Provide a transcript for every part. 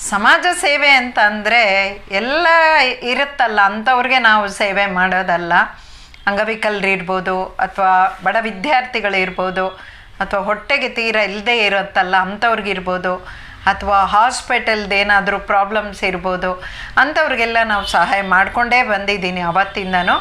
ಸಮಾಜ ಸೇವೆ ಅಂತ ಅಂದರೆ ಎಲ್ಲ ಇರುತ್ತಲ್ಲ ಅಂಥವ್ರಿಗೆ ನಾವು ಸೇವೆ ಮಾಡೋದಲ್ಲ. ಅಂಗವಿಕಲರು ಇರ್ಬೋದು, ಅಥವಾ ಬಡ ವಿದ್ಯಾರ್ಥಿಗಳಿರ್ಬೋದು, ಅಥವಾ ಹೊಟ್ಟೆಗೆ ತೀರ ಇಲ್ಲದೆ ಇರುತ್ತಲ್ಲ ಅಂಥವ್ರಿಗಿರ್ಬೋದು, ಅಥವಾ ಹಾಸ್ಪಿಟಲ್ದು ಏನಾದರೂ ಪ್ರಾಬ್ಲಮ್ಸ್ ಇರ್ಬೋದು, ಅಂಥವ್ರಿಗೆಲ್ಲ ನಾವು ಸಹಾಯ ಮಾಡಿಕೊಂಡೇ ಬಂದಿದ್ದೀನಿ ಅವತ್ತಿಂದನೂ.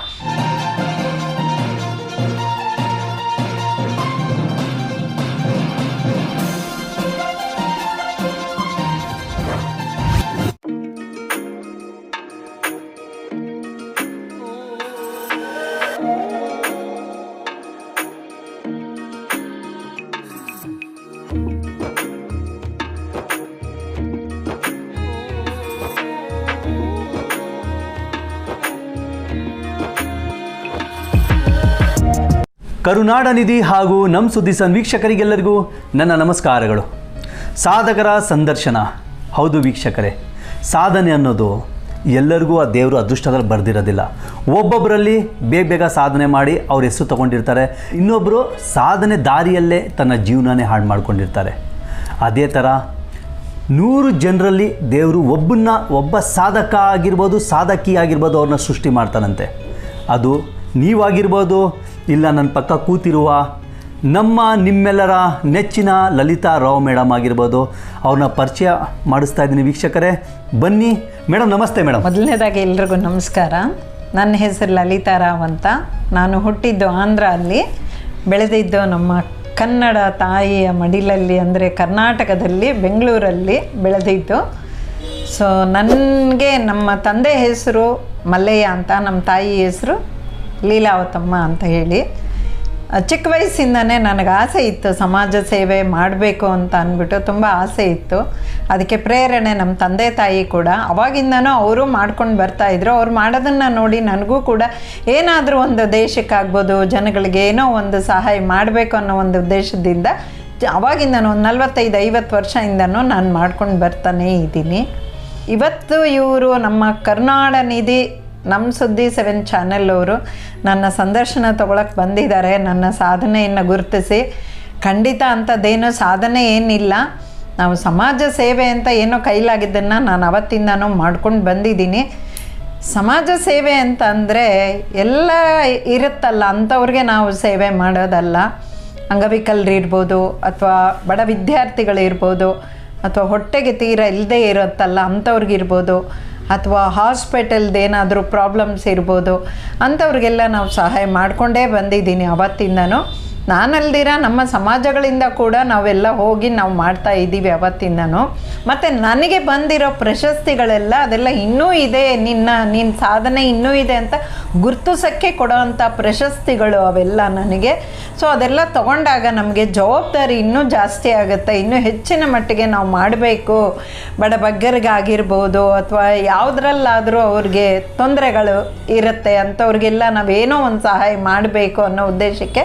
ಕರುನಾಡ ನಿಧಿ ಹಾಗೂ ನಮ್ಮ ಸುದ್ದಿ ವೀಕ್ಷಕರಿಗೆಲ್ಲರಿಗೂ ನನ್ನ ನಮಸ್ಕಾರಗಳು. ಸಾಧಕರ ಸಂದರ್ಶನ. ಹೌದು ವೀಕ್ಷಕರೇ, ಸಾಧನೆ ಅನ್ನೋದು ಎಲ್ಲರಿಗೂ ಆ ದೇವರು ಅದೃಷ್ಟದಲ್ಲಿ ಬರೆದಿರೋದಿಲ್ಲ. ಒಬ್ಬೊಬ್ಬರಲ್ಲಿ ಬೇಗ ಸಾಧನೆ ಮಾಡಿ ಅವ್ರ ಹೆಸರು ತೊಗೊಂಡಿರ್ತಾರೆ, ಇನ್ನೊಬ್ಬರು ಸಾಧನೆ ದಾರಿಯಲ್ಲೇ ತನ್ನ ಜೀವನನೇ ಹಾಳು ಮಾಡ್ಕೊಂಡಿರ್ತಾರೆ. ಅದೇ ಥರ 100 ಜನರಲ್ಲಿ ದೇವರು ಒಬ್ಬ ಸಾಧಕ ಆಗಿರ್ಬೋದು, ಸಾಧಕಿ ಆಗಿರ್ಬೋದು, ಅವ್ರನ್ನ ಸೃಷ್ಟಿ ಮಾಡ್ತಾನಂತೆ. ಅದು ನೀವಾಗಿರ್ಬೋದು, ಇಲ್ಲ ನನ್ನ ಪಕ್ಕ ಕೂತಿರುವ ನಿಮ್ಮೆಲ್ಲರ ನೆಚ್ಚಿನ ಲಲಿತಾ ರಾವ್ ಮೇಡಮ್ ಆಗಿರ್ಬೋದು. ಅವ್ರನ್ನ ಪರಿಚಯ ಮಾಡಿಸ್ತಾ ಇದ್ದೀನಿ ವೀಕ್ಷಕರೇ, ಬನ್ನಿ. ಮೇಡಮ್ ನಮಸ್ತೆ. ಮೇಡಮ್, ಮೊದಲನೇದಾಗಿ ಎಲ್ರಿಗೂ ನಮಸ್ಕಾರ. ನನ್ನ ಹೆಸರು ಲಲಿತಾ ರಾವ್ ಅಂತ. ನಾನು ಹುಟ್ಟಿದ್ದು ಆಂಧ್ರ, ಅಲ್ಲಿ ಬೆಳೆದಿದ್ದು ನಮ್ಮ ಕನ್ನಡ ತಾಯಿಯ ಮಡಿಲಲ್ಲಿ, ಅಂದರೆ ಕರ್ನಾಟಕದಲ್ಲಿ ಬೆಂಗಳೂರಲ್ಲಿ ಬೆಳೆದಿದ್ದು. ಸೊ ನನಗೆ ನಮ್ಮ ತಂದೆ ಹೆಸರು ಮಲ್ಲಯ್ಯ ಅಂತ, ನಮ್ಮ ತಾಯಿ ಹೆಸರು ಲೀಲಾವತಮ್ಮ ಅಂತ ಹೇಳಿ. ಚಿಕ್ಕ ವಯಸ್ಸಿಂದನೇ ನನಗೆ ಆಸೆ ಇತ್ತು ಸಮಾಜ ಸೇವೆ ಮಾಡಬೇಕು ಅಂತ ಅಂದ್ಬಿಟ್ಟು, ತುಂಬ ಆಸೆ ಇತ್ತು. ಅದಕ್ಕೆ ಪ್ರೇರಣೆ ನಮ್ಮ ತಂದೆ ತಾಯಿ ಕೂಡ. ಅವಾಗಿಂದನೂ ಅವರು ಮಾಡ್ಕೊಂಡು ಬರ್ತಾಯಿದ್ರು. ಅವ್ರು ಮಾಡೋದನ್ನು ನೋಡಿ ನನಗೂ ಕೂಡ ಏನಾದರೂ ಒಂದು ದೇಶಕ್ಕಾಗ್ಬೋದು, ಜನಗಳಿಗೆ ಏನೋ ಒಂದು ಸಹಾಯ ಮಾಡಬೇಕು ಅನ್ನೋ ಒಂದು ಉದ್ದೇಶದಿಂದ ಅವಾಗಿಂದನೂ ಒಂದು 45-50 ವರ್ಷದಿಂದನೂ ನಾನು ಮಾಡ್ಕೊಂಡು ಬರ್ತಾನೇ ಇದ್ದೀನಿ. ಇವತ್ತು ಇವರು ನಮ್ಮ ಕರುನಾಡ ನಿಧಿ ನಮ್ಮ ಸುದ್ದಿ 7 ಚಾನೆಲ್ ಅವರು ನನ್ನ ಸಂದರ್ಶನ ತೊಗೊಳಕ್ಕೆ ಬಂದಿದ್ದಾರೆ. ನನ್ನ ಸಾಧನೆಯನ್ನು ಗುರುತಿಸಿ, ಖಂಡಿತ ಅಂಥದ್ದೇನೋ ಸಾಧನೆ ಏನಿಲ್ಲ, ನಾವು ಸಮಾಜ ಸೇವೆ ಅಂತ ಏನೋ ಕೈಲಾಗಿದ್ದನ್ನು ನಾನು ಅವತ್ತಿಂದನೂ ಮಾಡ್ಕೊಂಡು ಬಂದಿದ್ದೀನಿ. ಸಮಾಜ ಸೇವೆ ಅಂತ ಅಂದರೆ ಎಲ್ಲ ಇರುತ್ತಲ್ಲ ಅಂಥವ್ರಿಗೆ ನಾವು ಸೇವೆ ಮಾಡೋದಲ್ಲ. ಅಂಗವಿಕಲರು ಇರ್ಬೋದು, ಅಥವಾ ಬಡ ವಿದ್ಯಾರ್ಥಿಗಳಿರ್ಬೋದು, ಅಥವಾ ಹೊಟ್ಟೆಗೆ ತೀರ ಇಲ್ಲದೆ ಇರುತ್ತಲ್ಲ ಅಂಥವ್ರಿಗಿರ್ಬೋದು, ಅಥವಾ ಹಾಸ್ಪಿಟಲ್ದು ಏನಾದರೂ ಪ್ರಾಬ್ಲಮ್ಸ್ ಇರ್ಬೋದು, ಅಂಥವ್ರಿಗೆಲ್ಲ ನಾವು ಸಹಾಯ ಮಾಡಿಕೊಂಡೇ ಬಂದಿದ್ದೀನಿ ಅವತ್ತಿಂದನೂ. ನಾನಲ್ದಿರ ನಮ್ಮ ಸಮಾಜಗಳಿಂದ ಕೂಡ ನಾವೆಲ್ಲ ಹೋಗಿ ನಾವು ಮಾಡ್ತಾ ಇದ್ದೀವಿ ಅವತ್ತಿಂದನೂ. ಮತ್ತು ನನಗೆ ಬಂದಿರೋ ಪ್ರಶಸ್ತಿಗಳೆಲ್ಲ ಅದೆಲ್ಲ ಇನ್ನೂ ಇದೆ, ನಿನ್ನ ಸಾಧನೆ ಇನ್ನೂ ಇದೆ ಅಂತ ಗುರುತಿಸೋಕ್ಕೆ ಕೊಡೋವಂಥ ಪ್ರಶಸ್ತಿಗಳು ಅವೆಲ್ಲ ನನಗೆ. ಸೊ ಅದೆಲ್ಲ ತೊಗೊಂಡಾಗ ನಮಗೆ ಜವಾಬ್ದಾರಿ ಇನ್ನೂ ಜಾಸ್ತಿ ಆಗುತ್ತೆ. ಇನ್ನೂ ಹೆಚ್ಚಿನ ಮಟ್ಟಿಗೆ ನಾವು ಮಾಡಬೇಕು. ಬಡಬಗ್ಗರಿಗಾಗಿರ್ಬೋದು, ಅಥವಾ ಯಾವುದ್ರಲ್ಲಾದರೂ ಅವ್ರಿಗೆ ತೊಂದರೆಗಳು ಇರುತ್ತೆ ಅಂಥವ್ರಿಗೆಲ್ಲ ನಾವೇನೋ ಒಂದು ಸಹಾಯ ಮಾಡಬೇಕು ಅನ್ನೋ ಉದ್ದೇಶಕ್ಕೆ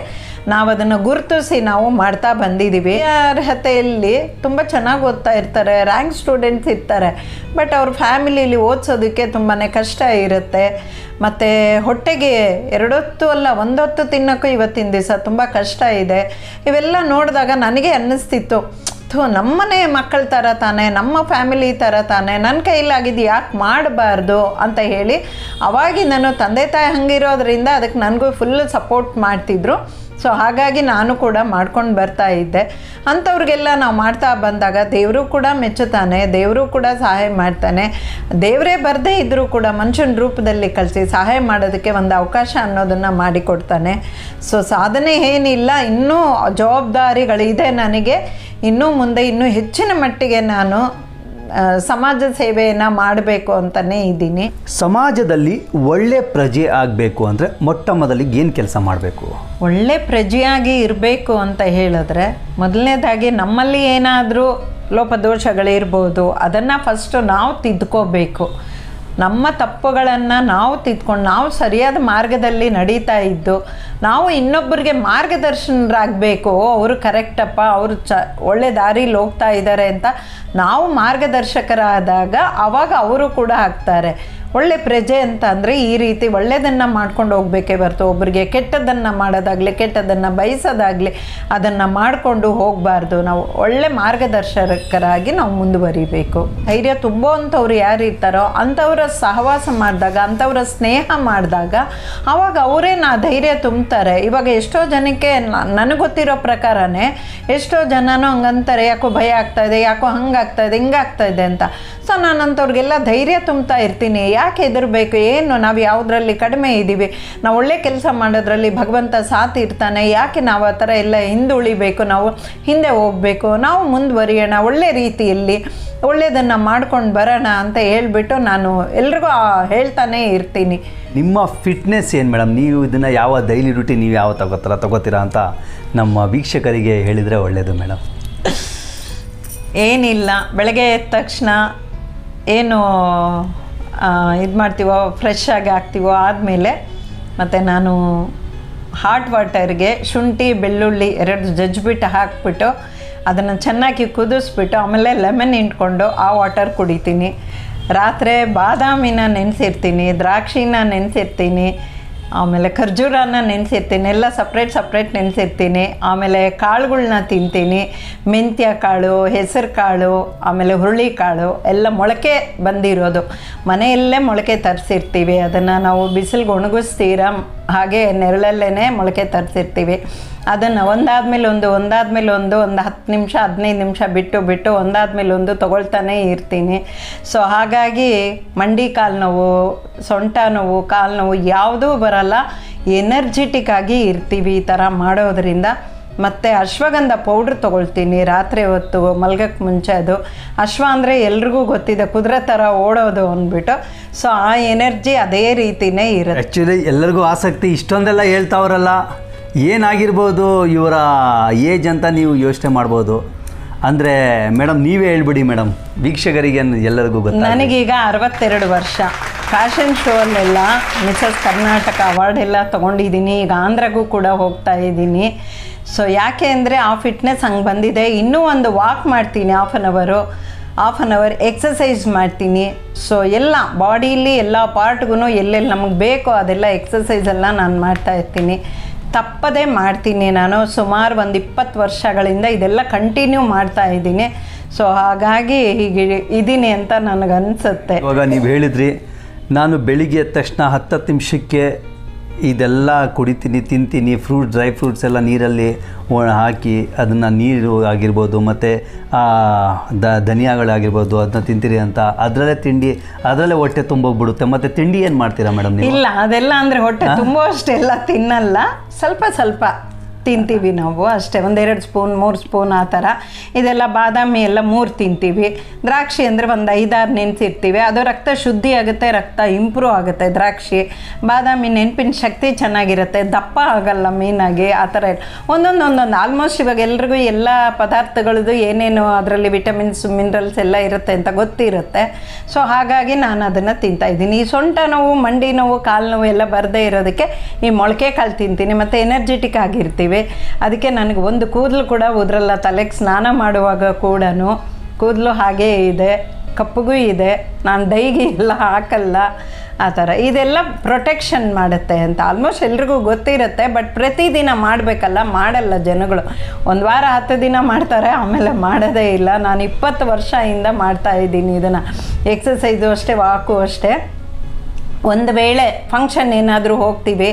ನಾವು ಅದನ್ನು ಗುರುತಿಸಿ ನಾವು ಮಾಡ್ತಾ ಬಂದಿದ್ದೀವಿ. ಅರ್ಹತೆಯಲ್ಲಿ ತುಂಬ ಚೆನ್ನಾಗಿ ಓದ್ತಾ ಇರ್ತಾರೆ, ರ್ಯಾಂಕ್ ಸ್ಟೂಡೆಂಟ್ಸ್ ಇರ್ತಾರೆ, ಬಟ್ ಅವ್ರ ಫ್ಯಾಮಿಲೀಲಿ ಓದಿಸೋದಕ್ಕೆ ತುಂಬಾ ಕಷ್ಟ ಇರುತ್ತೆ. ಮತ್ತು ಹೊಟ್ಟೆಗೆ 2 ಹೊತ್ತು ಅಲ್ಲ 1 ಹೊತ್ತು ತಿನ್ನೋಕ್ಕೂ ಇವತ್ತಿನ ದಿವಸ ತುಂಬ ಕಷ್ಟ ಇದೆ. ಇವೆಲ್ಲ ನೋಡಿದಾಗ ನನಗೆ ಅನ್ನಿಸ್ತಿತ್ತು, ನಮ್ಮನೆ ಮಕ್ಕಳ ಥರ ತಾನೆ, ನಮ್ಮ ಫ್ಯಾಮಿಲಿ ಥರ ತಾನೆ, ನನ್ನ ಕೈಲಾಗಿದ್ದು ಯಾಕೆ ಮಾಡಬಾರ್ದು ಅಂತ ಹೇಳಿ ಅವಾಗಿ ನಾನು ತಂದೆ ತಾಯಿ ಹಂಗಿರೋದ್ರಿಂದ ಅದಕ್ಕೆ ನನಗೂ ಫುಲ್ಲು ಸಪೋರ್ಟ್ ಮಾಡ್ತಿದ್ರು. ಸೊ ಹಾಗಾಗಿ ನಾನು ಕೂಡ ಮಾಡ್ಕೊಂಡು ಬರ್ತಾ ಇದ್ದೆ. ಅಂಥವ್ರಿಗೆಲ್ಲ ನಾವು ಮಾಡ್ತಾ ಬಂದಾಗ ದೇವರು ಕೂಡ ಮೆಚ್ಚುತ್ತಾನೆ, ದೇವರು ಕೂಡ ಸಹಾಯ ಮಾಡ್ತಾನೆ. ದೇವರೇ ಬರದೇ ಇದ್ದರೂ ಕೂಡ ಮನುಷ್ಯನ ರೂಪದಲ್ಲಿ ಕಳಿಸಿ ಸಹಾಯ ಮಾಡೋದಕ್ಕೆ ಒಂದು ಅವಕಾಶ ಅನ್ನೋದನ್ನು ಮಾಡಿಕೊಡ್ತಾನೆ. ಸೊ ಸಾಧನೆ ಏನಿಲ್ಲ, ಇನ್ನೂ ಜವಾಬ್ದಾರಿಗಳಿದೆ ನನಗೆ. ಇನ್ನೂ ಮುಂದೆ ಇನ್ನೂ ಹೆಚ್ಚಿನ ಮಟ್ಟಿಗೆ ನಾನು ಸಮಾಜ ಸೇವೆಯನ್ನು ಮಾಡಬೇಕು ಅಂತಲೇ ಇದ್ದೀನಿ. ಸಮಾಜದಲ್ಲಿ ಒಳ್ಳೆ ಪ್ರಜೆ ಆಗಬೇಕು ಅಂದರೆ ಮೊಟ್ಟ ಮೊದಲಿಗೆ ಏನು ಕೆಲಸ ಮಾಡಬೇಕು? ಒಳ್ಳೆ ಪ್ರಜೆಯಾಗಿ ಇರಬೇಕು ಅಂತ ಹೇಳಿದ್ರೆ, ಮೊದಲನೇದಾಗಿ ನಮ್ಮಲ್ಲಿ ಏನಾದರೂ ಲೋಪದೋಷಗಳಿರ್ಬೋದು, ಅದನ್ನು ಫಸ್ಟು ನಾವು ತಿದ್ಕೋಬೇಕು. ನಮ್ಮ ತಪ್ಪುಗಳನ್ನು ನಾವು ತಿದ್ಕೊಂಡು ನಾವು ಸರಿಯಾದ ಮಾರ್ಗದಲ್ಲಿ ನಡೀತಾ ಇದ್ದು ನಾವು ಇನ್ನೊಬ್ಬರಿಗೆ ಮಾರ್ಗದರ್ಶನರಾಗಬೇಕು. ಅವರು ಕರೆಕ್ಟಪ್ಪ, ಅವರು ಒಳ್ಳೆ ದಾರಿಲಿ ಹೋಗ್ತಾ ಇದ್ದಾರೆ ಅಂತ ನಾವು ಮಾರ್ಗದರ್ಶಕರಾದಾಗ ಆವಾಗ ಅವರು ಕೂಡ ಆಗ್ತಾರೆ. ಒಳ್ಳೆ ಪ್ರಜೆ ಅಂತ ಅಂದರೆ ಈ ರೀತಿ ಒಳ್ಳೆಯದನ್ನು ಮಾಡ್ಕೊಂಡು ಹೋಗಬೇಕೇ ಹೊರತು ಒಬ್ಬರಿಗೆ ಕೆಟ್ಟದ್ದನ್ನು ಮಾಡೋದಾಗಲಿ ಕೆಟ್ಟದ್ದನ್ನು ಬಯಸೋದಾಗಲಿ ಅದನ್ನು ಮಾಡಿಕೊಂಡು ಹೋಗಬಾರ್ದು. ನಾವು ಒಳ್ಳೆ ಮಾರ್ಗದರ್ಶಕರಾಗಿ ನಾವು ಮುಂದುವರಿಬೇಕು. ಧೈರ್ಯ ತುಂಬುವಂಥವ್ರು ಯಾರು ಇರ್ತಾರೋ ಅಂಥವ್ರ ಸಹವಾಸ ಮಾಡಿದಾಗ, ಅಂಥವ್ರ ಸ್ನೇಹ ಮಾಡಿದಾಗ ಆವಾಗ ಅವರೇ ಧೈರ್ಯ ತುಂಬ್ತಾರೆ. ಇವಾಗ ಎಷ್ಟೋ ಜನಕ್ಕೆ ನನಗೆ ಗೊತ್ತಿರೋ ಪ್ರಕಾರನೇ ಎಷ್ಟೋ ಜನನೂ ಹಂಗಂತಾರೆ, ಯಾಕೋ ಭಯ ಆಗ್ತಾಯಿದೆ, ಯಾಕೋ ಹಂಗಾಗ್ತಾಯಿದೆ, ಹಿಂಗಾಗ್ತಾಯಿದೆ ಅಂತ. ಸೊ ನಾನು ಅಂಥವ್ರಿಗೆಲ್ಲ ಧೈರ್ಯ ತುಂಬ್ತಾ ಇರ್ತೀನಿ. ಯಾಕೆ ಹೆದರಬೇಕು? ಏನು ನಾವು ಯಾವುದರಲ್ಲಿ ಕಡಿಮೆ ಇದ್ದೀವಿ? ನಾವು ಒಳ್ಳೆ ಕೆಲಸ ಮಾಡೋದ್ರಲ್ಲಿ ಭಗವಂತ ಸಾಥ್ ಇರ್ತಾನೆ. ಯಾಕೆ ನಾವು ಆ ಥರ ಎಲ್ಲ ಹಿಂದುಳಿಬೇಕು? ನಾವು ಹಿಂದೆ ಹೋಗಬೇಕು, ನಾವು ಮುಂದುವರಿಯೋಣ, ಒಳ್ಳೆ ರೀತಿಯಲ್ಲಿ ಒಳ್ಳೆಯದನ್ನು ಮಾಡ್ಕೊಂಡು ಬರೋಣ ಅಂತ ಹೇಳ್ಬಿಟ್ಟು ನಾನು ಎಲ್ರಿಗೂ ಹೇಳ್ತಾನೆ ಇರ್ತೀನಿ. ನಿಮ್ಮ ಫಿಟ್ನೆಸ್ ಏನು ಮೇಡಮ್? ನೀವು ಇದನ್ನು ಯಾವ ಡೈಲಿ ರೂಟೀನ್ ನೀವು ಯಾವ ತಗೋತೀರಾ ಅಂತ ನಮ್ಮ ವೀಕ್ಷಕರಿಗೆ ಹೇಳಿದರೆ ಒಳ್ಳೆಯದು ಮೇಡಮ್. ಏನಿಲ್ಲ, ಬೆಳಗ್ಗೆ ಎದ್ದ ತಕ್ಷಣ ಏನು ಇದು ಮಾಡ್ತೀವೋ ಫ್ರೆಶ್ ಆಗಿ ಹಾಕ್ತೀವೋ ಆದಮೇಲೆ ಮತ್ತು ನಾನು ಹಾಟ್ ವಾಟರ್ಗೆ ಶುಂಠಿ ಬೆಳ್ಳುಳ್ಳಿ 2 ಜಜ್ಜಿಬಿಟ್ಟು ಹಾಕ್ಬಿಟ್ಟು ಅದನ್ನು ಚೆನ್ನಾಗಿ ಕುದಿಸ್ಬಿಟ್ಟು ಆಮೇಲೆ ಲೆಮನ್ ಹಿಂಡ್ಕೊಂಡು ಆ ವಾಟರ್ ಕುಡಿತೀನಿ. ರಾತ್ರಿ ಬಾದಾಮಿನ ನೆನೆಸಿರ್ತೀನಿ, ದ್ರಾಕ್ಷಿನ ನೆನೆಸಿರ್ತೀನಿ, ಆಮೇಲೆ ಖರ್ಜೂರನ ನೆನೆಸಿರ್ತೀನಿ. ಎಲ್ಲ ಸಪ್ರೇಟ್ ನೆನೆಸಿರ್ತೀನಿ. ಆಮೇಲೆ ಕಾಳುಗಳ್ನ ತಿಂತೀನಿ. ಮೆಂತ್ಯ ಕಾಳು, ಹೆಸರು ಕಾಳು, ಆಮೇಲೆ ಹುರುಳಿಕಾಳು ಎಲ್ಲ ಮೊಳಕೆ ಬಂದಿರೋದು, ಮನೆಯಲ್ಲೇ ಮೊಳಕೆ ತರಿಸಿರ್ತೀವಿ. ಅದನ್ನು ನಾವು ಬಿಸಿಲಿಗೆ ಒಣಗಿಸ್ತೀರ ಹಾಗೆ ನೆರಳಲ್ಲೇ ಮೊಳಕೆ ತರಿಸಿರ್ತೀವಿ. ಅದನ್ನು ಒಂದಾದ್ಮೇಲೆ ಒಂದು 10 ನಿಮಿಷ 15 ನಿಮಿಷ ಬಿಟ್ಟು ಒಂದಾದ್ಮೇಲೆ ಒಂದು ತೊಗೊಳ್ತಾನೆ ಇರ್ತೀನಿ. ಸೊ ಹಾಗಾಗಿ ಮಂಡಿ ಕಾಲು ನೋವು, ಸೊಂಟ ನೋವು, ಕಾಲು ನೋವು ಯಾವುದೂ ಬರಲ್ಲ. ಎನರ್ಜಿಟಿಕ್ ಆಗಿ ಇರ್ತೀವಿ ಈ ಥರ ಮಾಡೋದ್ರಿಂದ. ಮತ್ತು ಅಶ್ವಗಂಧ ಪೌಡ್ರ್ ತೊಗೊಳ್ತೀನಿ ರಾತ್ರಿ ಹೊತ್ತು ಮಲ್ಗಕ್ಕೆ ಮುಂಚೆ. ಅದು ಅಶ್ವ ಅಂದರೆ ಎಲ್ರಿಗೂ ಗೊತ್ತಿದೆ, ಕುದುರೆ ಥರ ಓಡೋದು ಅಂದ್ಬಿಟ್ಟು. ಸೊ ಆ ಎನರ್ಜಿ ಅದೇ ರೀತಿಯೇ ಇರುತ್ತೆ. ಆ್ಯಕ್ಚುಲಿ ಎಲ್ಲರಿಗೂ ಆಸಕ್ತಿ ಇಷ್ಟೊಂದೆಲ್ಲ ಹೇಳ್ತಾವ್ರಲ್ಲ, ಏನಾಗಿರ್ಬೋದು ಇವರ ಏಜ್ ಅಂತ ನೀವು ಯೋಚನೆ ಮಾಡ್ಬೋದು. ಅಂದರೆ ಮೇಡಮ್ ನೀವೇ ಹೇಳ್ಬಿಡಿ ಮೇಡಮ್, ವೀಕ್ಷಕರಿಗೆ ಎಲ್ಲರಿಗೂ ಗೊತ್ತು. ನನಗೀಗ 62 ವರ್ಷ. ಫ್ಯಾಷನ್ ಶೋ ಅಲ್ಲೆಲ್ಲ ಮಿಸಸ್ ಕರ್ನಾಟಕ ಅವಾರ್ಡ್ ಎಲ್ಲ ತೊಗೊಂಡಿದ್ದೀನಿ. ಈಗ ಆಂಧ್ರಗೂ ಕೂಡ ಹೋಗ್ತಾ ಇದ್ದೀನಿ. ಸೊ ಯಾಕೆ ಅಂದರೆ ಆ ಫಿಟ್ನೆಸ್ ಹಂಗೆ ಬಂದಿದೆ. ಇನ್ನೂ ಒಂದು ವಾಕ್ ಮಾಡ್ತೀನಿ, ಹಾಫ್ ಆನ್ ಅವರ್ ಎಕ್ಸಸೈಸ್ ಮಾಡ್ತೀನಿ. ಸೊ ಎಲ್ಲ ಬಾಡೀಲಿ ಎಲ್ಲ ಪಾರ್ಟ್ಗೂ ಎಲ್ಲೆಲ್ಲಿ ನಮಗೆ ಬೇಕೋ ಅದೆಲ್ಲ ಎಕ್ಸಸೈಸೆಲ್ಲ ನಾನು ಮಾಡ್ತಾಯಿರ್ತೀನಿ. ತಪ್ಪದೇ ಮಾಡ್ತೀನಿ. ನಾನು ಸುಮಾರು ಒಂದು 20 ವರ್ಷಗಳಿಂದ ಇದೆಲ್ಲ ಕಂಟಿನ್ಯೂ ಮಾಡ್ತಾ ಇದ್ದೀನಿ. ಸೊ ಹಾಗಾಗಿ ಹೀಗೆ ಇದ್ದೀನಿ ಅಂತ ನನಗನ್ಸುತ್ತೆ. ಇವಾಗ ನೀವು ಹೇಳಿದ್ರಿ, ನಾನು ಬೆಳಿಗ್ಗೆ ಎದ್ದ ತಕ್ಷಣ 10 ನಿಮಿಷಕ್ಕೆ ಇದೆಲ್ಲ ಕುಡಿತೀನಿ, ತಿಂತೀನಿ. ಡ್ರೈ ಫ್ರೂಟ್ಸ್ ಎಲ್ಲ ನೀರಲ್ಲಿ ಹಾಕಿ ಅದನ್ನು ನೀರು ಆಗಿರ್ಬೋದು ಮತ್ತು ಧನಿಯಾಗಳಾಗಿರ್ಬೋದು ಅದನ್ನ ತಿಂತೀರಿ ಅಂತ. ಅದರಲ್ಲೇ ತಿಂಡಿ, ಅದರಲ್ಲೇ ಹೊಟ್ಟೆ ತುಂಬೋಗ್ಬಿಡುತ್ತೆ. ಮತ್ತು ತಿಂಡಿ ಏನು ಮಾಡ್ತೀರಾ ಮೇಡಮ್ ನೀವು? ಇಲ್ಲ, ಅದೆಲ್ಲ ಅಂದರೆ ಹೊಟ್ಟೆ ತುಂಬೋ ಅಷ್ಟೆಲ್ಲ ತಿನ್ನಲ್ಲ, ಸ್ವಲ್ಪ ತಿಂತೀವಿ ನಾವು ಅಷ್ಟೇ. 1-2 ಸ್ಪೂನ್ 3 ಸ್ಪೂನ್ ಆ ಥರ. ಇದೆಲ್ಲ ಬಾದಾಮಿ ಎಲ್ಲ 3 ತಿಂತೀವಿ. ದ್ರಾಕ್ಷಿ ಅಂದರೆ ಒಂದು 5-6 ನೆನೆಸಿರ್ತೀವಿ. ಅದು ರಕ್ತ ಶುದ್ಧಿ ಆಗುತ್ತೆ, ರಕ್ತ ಇಂಪ್ರೂವ್ ಆಗುತ್ತೆ. ದ್ರಾಕ್ಷಿ ಬಾದಾಮಿ ನೆನಪಿನ ಶಕ್ತಿ ಚೆನ್ನಾಗಿರುತ್ತೆ, ದಪ್ಪ ಆಗಲ್ಲ ಮೇಯ್ನಾಗಿ. ಆ ಥರ ಒಂದೊಂದು ಆಲ್ಮೋಸ್ಟ್ ಇವಾಗ ಎಲ್ರಿಗೂ ಎಲ್ಲ ಪದಾರ್ಥಗಳದ್ದು ಏನೇನು ಅದರಲ್ಲಿ ವಿಟಮಿನ್ಸ್ ಮಿನರಲ್ಸ್ ಎಲ್ಲ ಇರುತ್ತೆ ಅಂತ ಗೊತ್ತಿರುತ್ತೆ. ಸೊ ಹಾಗಾಗಿ ನಾನು ಅದನ್ನು ತಿಂತಾಯಿದ್ದೀನಿ. ಈ ಸೊಂಟ ನೋವು, ಮಂಡಿ ನೋವು, ಕಾಲು ನೋವು ಎಲ್ಲ ಬರದೇ ಇರೋದಕ್ಕೆ ಈ ಮೊಳಕೆ ಕಾಳು ತಿಂತೀನಿ. ಮತ್ತು ಎನರ್ಜೆಟಿಕ್ ಆಗಿರ್ತೀವಿ. ಅದಕ್ಕೆ ನನಗೆ ಒಂದು ಕೂದಲು ಕೂಡ ಉದ್ರಲ್ಲ. ತಲೆಗೆ ಸ್ನಾನ ಮಾಡುವಾಗ ಕೂಡ ಕೂದಲು ಹಾಗೇ ಇದೆ, ಕಪ್ಪಗೂ ಇದೆ. ನಾನು ಡೈಗೆ ಎಲ್ಲ ಹಾಕಲ್ಲ ಆ ಥರ. ಇದೆಲ್ಲ ಪ್ರೊಟೆಕ್ಷನ್ ಮಾಡುತ್ತೆ ಅಂತ ಆಲ್ಮೋಸ್ಟ್ ಎಲ್ರಿಗೂ ಗೊತ್ತಿರುತ್ತೆ. ಬಟ್ ಪ್ರತಿದಿನ ಮಾಡಬೇಕಲ್ಲ, ಮಾಡಲ್ಲ ಜನಗಳು. 1 ವಾರ 10 ದಿನ ಮಾಡ್ತಾರೆ, ಆಮೇಲೆ ಮಾಡೋದೇ ಇಲ್ಲ. ನಾನು 20 ವರ್ಷದಿಂದ ಮಾಡ್ತಾಯಿದ್ದೀನಿ ಇದನ್ನು. ಎಕ್ಸಸೈಸು ಅಷ್ಟೇ, ವಾಕು ಅಷ್ಟೇ. ಒಂದು ವೇಳೆ ಫಂಕ್ಷನ್ ಏನಾದರೂ ಹೋಗ್ತೀವಿ,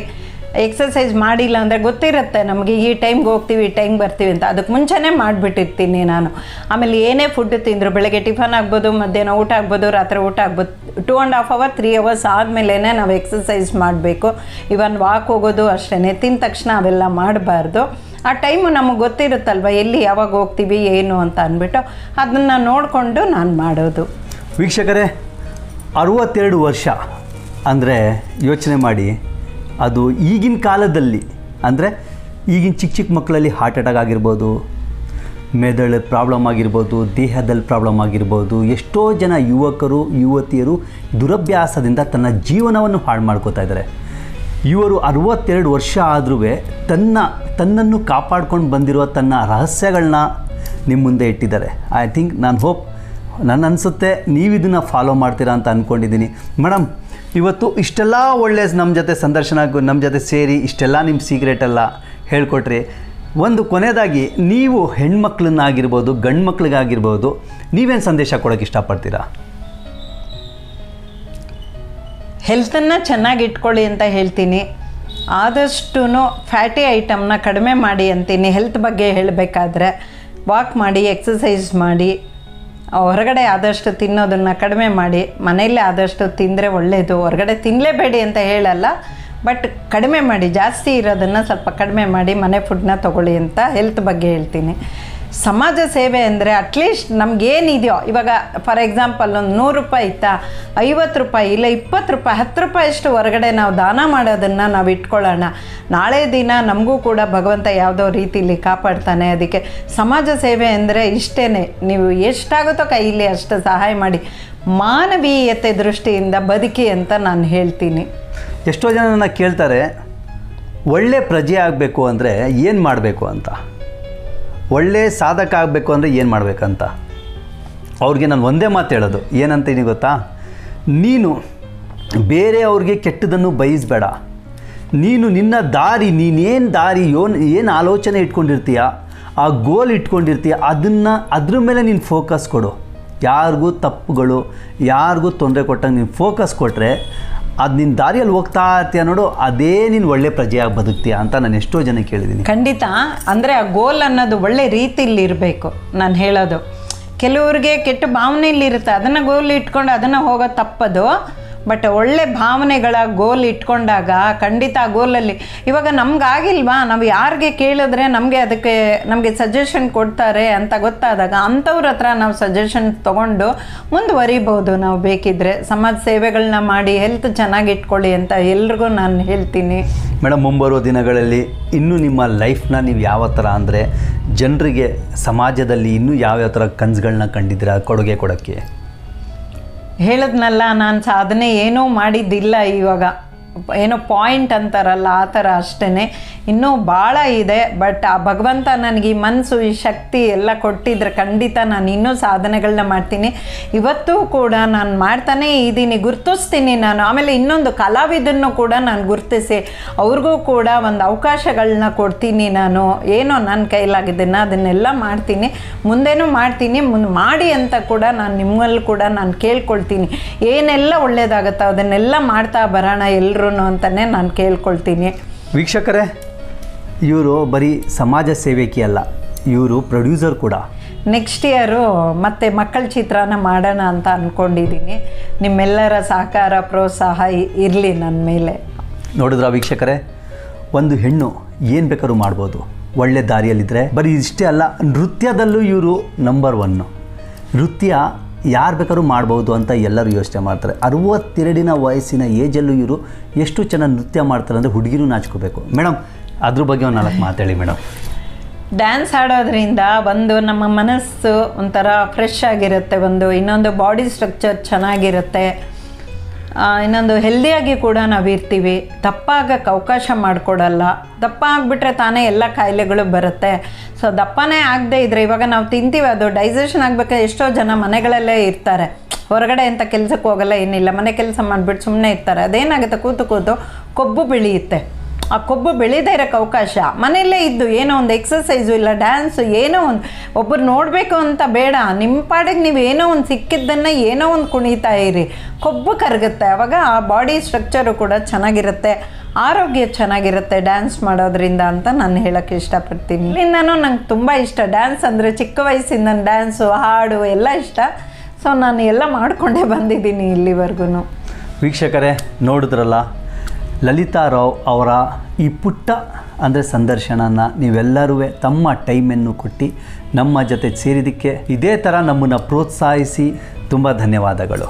ಎಕ್ಸಸೈಸ್ ಮಾಡಿಲ್ಲ ಅಂದರೆ ಗೊತ್ತಿರುತ್ತೆ ನಮಗೆ, ಈ ಟೈಮ್ಗೆ ಹೋಗ್ತೀವಿ, ಈ ಟೈಮ್ಗೆ ಬರ್ತೀವಿ ಅಂತ. ಅದಕ್ಕೆ ಮುಂಚೆನೇ ಮಾಡಿಬಿಟ್ಟಿರ್ತೀನಿ ನಾನು. ಆಮೇಲೆ ಏನೇ ಫುಡ್ ತಿಂದರು, ಬೆಳಗ್ಗೆ ಟಿಫನ್ ಆಗ್ಬೋದು, ಮಧ್ಯಾಹ್ನ ಊಟ ಆಗ್ಬೋದು, ರಾತ್ರಿ ಊಟ ಆಗ್ಬೋದು, 2.5 hour 3 hours ಆದಮೇಲೆ ನಾವು ಎಕ್ಸಸೈಸ್ ಮಾಡಬೇಕು. ಇವನ್ ವಾಕ್ ಹೋಗೋದು ಅಷ್ಟೇ. ತಿಂದ ತಕ್ಷಣ ಅವೆಲ್ಲ ಮಾಡಬಾರ್ದು. ಆ ಟೈಮು ನಮಗೆ ಗೊತ್ತಿರುತ್ತಲ್ವ, ಎಲ್ಲಿ ಯಾವಾಗ ಹೋಗ್ತೀವಿ ಏನು ಅಂತ ಅಂದ್ಬಿಟ್ಟು ಅದನ್ನು ನೋಡಿಕೊಂಡು ನಾನು ಮಾಡೋದು. ವೀಕ್ಷಕರೇ, 62 ವರ್ಷ ಅಂದರೆ ಯೋಚನೆ ಮಾಡಿ. ಅದು ಈಗಿನ ಕಾಲದಲ್ಲಿ ಅಂದರೆ ಈಗಿನ ಚಿಕ್ಕ ಮಕ್ಕಳಲ್ಲಿ ಹಾರ್ಟ್ ಅಟ್ಯಾಕ್ ಆಗಿರ್ಬೋದು, ಮೆದುಳು ಪ್ರಾಬ್ಲಮ್ ಆಗಿರ್ಬೋದು, ದೇಹದಲ್ಲಿ ಪ್ರಾಬ್ಲಮ್ ಆಗಿರ್ಬೋದು. ಎಷ್ಟೋ ಜನ ಯುವಕರು ಯುವತಿಯರು ದುರಭ್ಯಾಸದಿಂದ ತನ್ನ ಜೀವನವನ್ನು ಹಾಳು ಮಾಡ್ಕೋತಾ ಇದ್ದಾರೆ. ಇವರು 62 ವರ್ಷ ಆದರೂ ತನ್ನನ್ನು ಕಾಪಾಡ್ಕೊಂಡು ಬಂದಿರುವ ತನ್ನ ರಹಸ್ಯಗಳನ್ನ ನಿಮ್ಮ ಮುಂದೆ ಇಟ್ಟಿದ್ದಾರೆ. ಐ ಥಿಂಕ್ ನಾನು ಹೋಪ್ ನನ್ನ ಅನಿಸುತ್ತೆ ನೀವು ಇದನ್ನು ಫಾಲೋ ಮಾಡ್ತೀರಾ ಅಂತ ಅಂದ್ಕೊಂಡಿದ್ದೀನಿ. ಮೇಡಮ್, ಇವತ್ತು ಇಷ್ಟೆಲ್ಲ ಒಳ್ಳೆ ನಮ್ಮ ಜೊತೆ ಸಂದರ್ಶನ, ನಮ್ಮ ಜೊತೆ ಸೇರಿ ಇಷ್ಟೆಲ್ಲ ನಿಮ್ಮ ಸೀಕ್ರೆಟೆಲ್ಲ ಹೇಳ್ಕೊಟ್ರಿ. ಒಂದು ಕೊನೆಯದಾಗಿ ನೀವು ಹೆಣ್ಮಕ್ಳನ್ನಾಗಿರ್ಬೋದು, ಗಂಡು ಮಕ್ಳಿಗಾಗಿರ್ಬೋದು, ನೀವೇನು ಸಂದೇಶ ಕೊಡೋಕ್ಕೆ ಇಷ್ಟಪಡ್ತೀರಾ? ಹೆಲ್ತನ್ನು ಚೆನ್ನಾಗಿ ಇಟ್ಕೊಳ್ಳಿ ಅಂತ ಹೇಳ್ತೀನಿ. ಆದಷ್ಟು ಫ್ಯಾಟಿ ಐಟಮ್ನ ಕಡಿಮೆ ಮಾಡಿ ಅಂತೀನಿ. ಹೆಲ್ತ್ ಬಗ್ಗೆ ಹೇಳಬೇಕಾದ್ರೆ ವಾಕ್ ಮಾಡಿ, ಎಕ್ಸಸೈಸ್ ಮಾಡಿ, ಹೊರಗಡೆ ಆದಷ್ಟು ತಿನ್ನೋದನ್ನು ಕಡಿಮೆ ಮಾಡಿ. ಮನೆಯಲ್ಲೇ ಆದಷ್ಟು ತಿಂದರೆ ಒಳ್ಳೆಯದು. ಹೊರಗಡೆ ತಿನ್ನಲೇಬೇಡಿ ಅಂತ ಹೇಳಲ್ಲ, ಬಟ್ ಕಡಿಮೆ ಮಾಡಿ, ಜಾಸ್ತಿ ಇರೋದನ್ನು ಸ್ವಲ್ಪ ಕಡಿಮೆ ಮಾಡಿ ಮನೆ ಫುಡ್ನ ತೊಗೊಳ್ಳಿ ಅಂತ ಹೆಲ್ತ್ ಬಗ್ಗೆ ಹೇಳ್ತೀನಿ. ಸಮಾಜ ಸೇವೆ ಅಂದರೆ ಅಟ್ಲೀಸ್ಟ್ ನಮಗೇನಿದೆಯೋ, ಇವಾಗ ಫಾರ್ ಎಕ್ಸಾಂಪಲ್ ಒಂದು 100 ರೂಪಾಯಿ ಇತ್ತಾ, 50 ರೂಪಾಯಿ ಇಲ್ಲ 20 ರೂಪಾಯಿ 10 ರೂಪಾಯಿಯಷ್ಟು ಹೊರಗಡೆ ನಾವು ದಾನ ಮಾಡೋದನ್ನು ನಾವು ಇಟ್ಕೊಳ್ಳೋಣ. ನಾಳೆ ದಿನ ನಮಗೂ ಕೂಡ ಭಗವಂತ ಯಾವುದೋ ರೀತಿಯಲ್ಲಿ ಕಾಪಾಡ್ತಾನೆ. ಅದಕ್ಕೆ ಸಮಾಜ ಸೇವೆ ಅಂದರೆ ಇಷ್ಟೇ, ನೀವು ಎಷ್ಟಾಗುತ್ತೋ ಕೈಯಲ್ಲಿ ಅಷ್ಟು ಸಹಾಯ ಮಾಡಿ, ಮಾನವೀಯತೆ ದೃಷ್ಟಿಯಿಂದ ಬದುಕಿ ಅಂತ ನಾನು ಹೇಳ್ತೀನಿ. ಎಷ್ಟೋ ಜನ ನನ್ನ ಕೇಳ್ತಾರೆ, ಒಳ್ಳೆ ಪ್ರಜೆ ಆಗಬೇಕು ಅಂದರೆ ಏನು ಮಾಡಬೇಕು ಅಂತ, ಒಳ್ಳೆ ಸಾಧಕ ಆಗಬೇಕು ಅಂದರೆ ಏನು ಮಾಡಬೇಕಂತ. ಅವ್ರಿಗೆ ನಾನು ಒಂದೇ ಮಾತು ಹೇಳೋದು ಏನಂತೀನಿ ಗೊತ್ತಾ, ನೀನು ಬೇರೆಯವ್ರಿಗೆ ಕೆಟ್ಟದನ್ನು ಬಯಸಬೇಡ. ನೀನು ನಿನ್ನ ದಾರಿ, ನೀನೇನು ದಾರಿ, ಏನು ಆಲೋಚನೆ ಇಟ್ಕೊಂಡಿರ್ತೀಯ, ಆ ಗೋಲ್ ಇಟ್ಕೊಂಡಿರ್ತೀಯ, ಅದ್ರ ಮೇಲೆ ನೀನು ಫೋಕಸ್ ಕೊಡು. ಯಾರಿಗೂ ತಪ್ಪುಗಳು, ಯಾರಿಗೂ ತೊಂದರೆ ಕೊಟ್ಟಂಗೆ ನೀನು ಫೋಕಸ್ ಕೊಟ್ಟರೆ ಅದು ನಿನ್ನ ದಾರಿಯಲ್ಲಿ ಹೋಗ್ತಾ ಇರ್ತೀಯ ನೋಡು, ಅದೇ ನೀನು ಒಳ್ಳೆ ಪ್ರಜೆಯಾಗಿ ಬದುಕ್ತೀಯ ಅಂತ ನಾನು ಎಷ್ಟೋ ಜನ ಕೇಳಿದ್ದೀನಿ. ಖಂಡಿತ. ಅಂದರೆ ಆ ಗೋಲ್ ಅನ್ನೋದು ಒಳ್ಳೆ ರೀತಿಯಲ್ಲಿ ಇರಬೇಕು. ನಾನು ಹೇಳೋದು, ಕೆಲವ್ರಿಗೆ ಕೆಟ್ಟ ಭಾವನೆಯಲ್ಲಿರುತ್ತೆ, ಅದನ್ನು ಗೋಲ್ ಇಟ್ಕೊಂಡು ಅದನ್ನು ಹೋಗೋ ತಪ್ಪದು. ಬಟ್ ಒಳ್ಳೆ ಭಾವನೆಗಳ ಗೋಲ್ ಇಟ್ಕೊಂಡಾಗ ಖಂಡಿತ ಆ ಗೋಲಲ್ಲಿ, ಇವಾಗ ನಮಗಾಗಿಲ್ವಾ, ನಾವು ಯಾರಿಗೆ ಕೇಳಿದ್ರೆ ನಮಗೆ ಸಜೆಷನ್ ಕೊಡ್ತಾರೆ ಅಂತ ಗೊತ್ತಾದಾಗ ಅಂಥವ್ರ ಹತ್ರ ನಾವು ಸಜೆಷನ್ ತೊಗೊಂಡು ಮುಂದುವರಿಬೋದು. ನಾವು ಬೇಕಿದ್ದರೆ ಸಮಾಜ ಸೇವೆಗಳನ್ನ ಮಾಡಿ ಹೆಲ್ತ್ ಚೆನ್ನಾಗಿ ಇಟ್ಕೊಳ್ಳಿ ಅಂತ ಎಲ್ರಿಗೂ ನಾನು ಹೇಳ್ತೀನಿ. ಮೇಡಮ್, ಮುಂಬರುವ ದಿನಗಳಲ್ಲಿ ಇನ್ನೂ ನಿಮ್ಮ ಲೈಫ್ನ ನೀವು ಯಾವ ಥರ ಅಂದರೆ ಜನರಿಗೆ ಸಮಾಜದಲ್ಲಿ ಇನ್ನೂ ಯಾವ್ಯಾವ ಥರ ಕನಸುಗಳನ್ನ ಕಂಡಿದ್ದೀರಾ ಕೊಡುಗೆ ಕೊಡೋಕ್ಕೆ? ಹೇಳಿದ್ನಲ್ಲ, ನಾನು ಸಾಧನೆ ಏನೂ ಮಾಡಿದ್ದಿಲ್ಲ. ಇವಾಗ ಏನೋ ಪಾಯಿಂಟ್ ಅಂತಾರಲ್ಲ ಆ ಥರ ಅಷ್ಟೇ. ಇನ್ನೂ ಭಾಳ ಇದೆ. ಬಟ್ ಆ ಭಗವಂತ ನನಗೆ ಈ ಮನಸ್ಸು, ಈ ಶಕ್ತಿ ಎಲ್ಲ ಕೊಟ್ಟಿದ್ರೆ ಖಂಡಿತ ನಾನು ಇನ್ನೂ ಸಾಧನೆಗಳನ್ನ ಮಾಡ್ತೀನಿ. ಇವತ್ತೂ ಕೂಡ ನಾನು ಮಾಡ್ತಾನೇ ಇದ್ದೀನಿ, ಗುರ್ತಿಸ್ತೀನಿ ನಾನು. ಆಮೇಲೆ ಇನ್ನೊಂದು ಕಲಾವಿದನ್ನು ಕೂಡ ನಾನು ಗುರ್ತಿಸಿ ಅವ್ರಿಗೂ ಕೂಡ ಒಂದು ಅವಕಾಶಗಳನ್ನ ಕೊಡ್ತೀನಿ. ನಾನು ಏನೋ ನನ್ನ ಕೈಲಾಗಿದ್ದನ್ನು ಅದನ್ನೆಲ್ಲ ಮಾಡ್ತೀನಿ, ಮುಂದೇನೂ ಮಾಡ್ತೀನಿ. ಮಾಡಿ ಅಂತ ಕೂಡ ನಾನು ನಿಮ್ಮಲ್ಲಿ ಕೂಡ ನಾನು ಕೇಳ್ಕೊಳ್ತೀನಿ. ಏನೆಲ್ಲ ಒಳ್ಳೆಯದಾಗುತ್ತೋ ಅದನ್ನೆಲ್ಲ ಮಾಡ್ತಾ ಬರೋಣ ಎಲ್ಲರೂ ಅಂತಲೇ ನಾನು ಕೇಳ್ಕೊಳ್ತೀನಿ. ವೀಕ್ಷಕರೇ, ಇವರು ಬರೀ ಸಮಾಜ ಸೇವಕಿ ಅಲ್ಲ, ಇವರು ಪ್ರೊಡ್ಯೂಸರ್ ಕೂಡ. ನೆಕ್ಸ್ಟ್ ಇಯರು ಮತ್ತೆ ಮಕ್ಕಳ ಚಿತ್ರನ ಮಾಡೋಣ ಅಂತ ಅಂದ್ಕೊಂಡಿದ್ದೀನಿ. ನಿಮ್ಮೆಲ್ಲರ ಸಹಕಾರ ಪ್ರೋತ್ಸಾಹ ಇರಲಿ ನನ್ನ ಮೇಲೆ. ನೋಡಿದ್ರಾ ವೀಕ್ಷಕರೇ, ಒಂದು ಹೆಣ್ಣು ಏನು ಬೇಕಾದ್ರೂ ಮಾಡ್ಬೋದು ಒಳ್ಳೆ ದಾರಿಯಲ್ಲಿದ್ದರೆ. ಬರೀ ಇಷ್ಟೇ ಅಲ್ಲ, ನೃತ್ಯದಲ್ಲೂ ಇವರು ನಂಬರ್ 1. ನೃತ್ಯ ಯಾರು ಬೇಕಾದ್ರೂ ಮಾಡ್ಬೋದು ಅಂತ ಎಲ್ಲರೂ ಯೋಚನೆ ಮಾಡ್ತಾರೆ. 62 ವಯಸ್ಸಿನ ಏಜಲ್ಲೂ ಇವರು ಎಷ್ಟು ಚೆನ್ನಾಗಿ ನೃತ್ಯ ಮಾಡ್ತಾರೆ ಅಂದರೆ ಹುಡುಗಿನೂ ನಾಚ್ಕೋಬೇಕು. ಮೇಡಮ್, ಅದ್ರ ಬಗ್ಗೆ ಒಂದು 4 ಮಾತಾಡಿ ಮೇಡಮ್. ಡ್ಯಾನ್ಸ್ ಆಡೋದ್ರಿಂದ ಒಂದು ನಮ್ಮ ಮನಸ್ಸು ಒಂಥರ ಫ್ರೆಶ್ ಆಗಿರುತ್ತೆ, ಇನ್ನೊಂದು ಬಾಡಿ ಸ್ಟ್ರಕ್ಚರ್ ಚೆನ್ನಾಗಿರುತ್ತೆ, ಇನ್ನೊಂದು ಹೆಲ್ದಿಯಾಗಿ ಕೂಡ ನಾವು ಇರ್ತೀವಿ. ದಪ್ಪ ಆಗೋಕ್ಕೆ ಅವಕಾಶ ಮಾಡಿಕೊಡಲ್ಲ. ದಪ್ಪ ಆಗಿಬಿಟ್ರೆ ತಾನೇ ಎಲ್ಲ ಕಾಯಿಲೆಗಳು ಬರುತ್ತೆ. ಸೊ ದಪ್ಪನೇ ಆಗದೆ ಇದ್ದರೆ, ಇವಾಗ ನಾವು ತಿಂತೀವಿ, ಅದು ಡೈಜೆಷನ್ ಆಗಬೇಕಾದ್ರೆ ಎಷ್ಟೋ ಜನ ಮನೆಗಳಲ್ಲೇ ಇರ್ತಾರೆ, ಹೊರಗಡೆ ಅಂತ ಕೆಲಸಕ್ಕೆ ಹೋಗಲ್ಲ, ಏನಿಲ್ಲ, ಮನೆ ಕೆಲಸ ಮಾಡಿಬಿಟ್ಟು ಸುಮ್ಮನೆ ಇರ್ತಾರೆ. ಅದೇನಾಗುತ್ತೆ, ಕೂತು ಕೊಬ್ಬು ಬೆಳೆಯುತ್ತೆ. ಆ ಕೊಬ್ಬು ಬೆಳೀದೇ ಇರೋಕ್ಕೆ ಅವಕಾಶ, ಮನೆಯಲ್ಲೇ ಇದ್ದು ಏನೋ ಒಂದು ಎಕ್ಸಸೈಸು ಇಲ್ಲ ಡ್ಯಾನ್ಸು ಏನೋ ಒಂದು, ಒಬ್ಬರು ನೋಡಬೇಕು ಅಂತ ಬೇಡ, ನಿಮ್ಮ ಪಾಡಿಗೆ ನೀವು ಏನೋ ಒಂದು ಸಿಕ್ಕಿದ್ದನ್ನು ಏನೋ ಒಂದು ಕುಣಿತಾ ಇರಿ, ಕೊಬ್ಬು ಕರಗುತ್ತೆ. ಆವಾಗ ಆ ಬಾಡಿ ಸ್ಟ್ರಕ್ಚರು ಕೂಡ ಚೆನ್ನಾಗಿರುತ್ತೆ, ಆರೋಗ್ಯ ಚೆನ್ನಾಗಿರುತ್ತೆ ಡ್ಯಾನ್ಸ್ ಮಾಡೋದ್ರಿಂದ ಅಂತ ನಾನು ಹೇಳೋಕ್ಕೆ ಇಷ್ಟಪಡ್ತೀನಿ. ಇಲ್ಲಿಂದನೂ ನಂಗೆ ತುಂಬ ಇಷ್ಟ ಡ್ಯಾನ್ಸ್ ಅಂದರೆ, ಚಿಕ್ಕ ವಯಸ್ಸಿಂದ ಡ್ಯಾನ್ಸು, ಹಾಡು ಎಲ್ಲ ಇಷ್ಟ. ಸೊ ನಾನು ಎಲ್ಲ ಮಾಡಿಕೊಂಡೇ ಬಂದಿದ್ದೀನಿ ಇಲ್ಲಿವರೆಗೂ. ವೀಕ್ಷಕರೇ, ನೋಡಿದ್ರಲ್ಲ, ಲಲಿತಾ ರಾವ್ ಅವರ ಈ ಪುಟ್ಟ ಅಂದರೆ ಸಂದರ್ಶನನ ನೀವೆಲ್ಲರೂ ತಮ್ಮ ಟೈಮನ್ನು ಕೊಟ್ಟು ನಮ್ಮ ಜೊತೆ ಸೇರಿದ್ದಕ್ಕೆ, ಇದೇ ಥರ ನಮ್ಮನ್ನು ಪ್ರೋತ್ಸಾಹಿಸಿ ತುಂಬ ಧನ್ಯವಾದಗಳು.